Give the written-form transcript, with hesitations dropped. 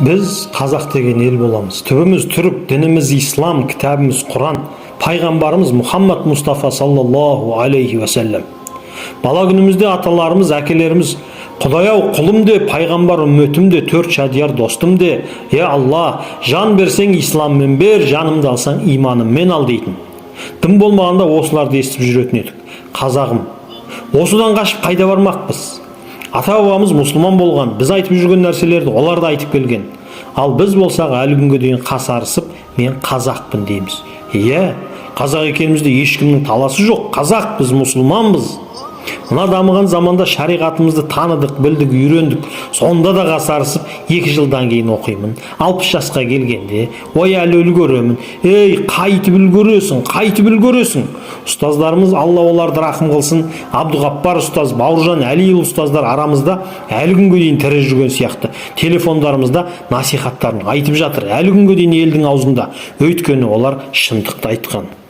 Біз қазақ деген ел боламыз. Түбіміз түрік, дініміз ислам, кітабымыз Құран, пайғамбарымыз Мұхаммад Мұстафа саллаллаху алейхи вассалам. Бала күнімізде аталарымыз, әкелеріміз Құдай-ау құлым де, пайғамбар үмметім де, төрт шадияр достым де, Алла, жан берсең исламмен бер, жанымды алсаң иманыммен ал дейтін. Дін болмағанда осыларды естіп жүретін едік. Қазағым, осыдан қашып қайда бармақпыз? Ата-бабамыз мұсылман болған, біз айтып жүрген нәрселерді олар да айтып келген. Ал біз болсақ әлі күнге дейін қасарысып, мен қазақпын дейміз. Қазақ екенімізде ешкімнің таласы жоқ. Қазақ, біз мұсылманбыз. Мына дамыған заманда шариғатымызды таныдық, білдік, үйрендік. Сонда да қасарысып, 2 жылдан кейін оқимын. 60 жасқа келгенде, әлі үлгеремін. Қайтып үлгересің. Ұстаздарымыз, Алла оларды рахым қылсын, Абдуғаппар ұстаз, Бауыржан Әлиұлы ұстаздар арамызда әлі күнге дейін тірі жүрген сияқты. Телефондарымызда насихаттарын айтып жатыр. Әлі күнге дейін елдің аузында. Өйткені олар шындықты айтқан.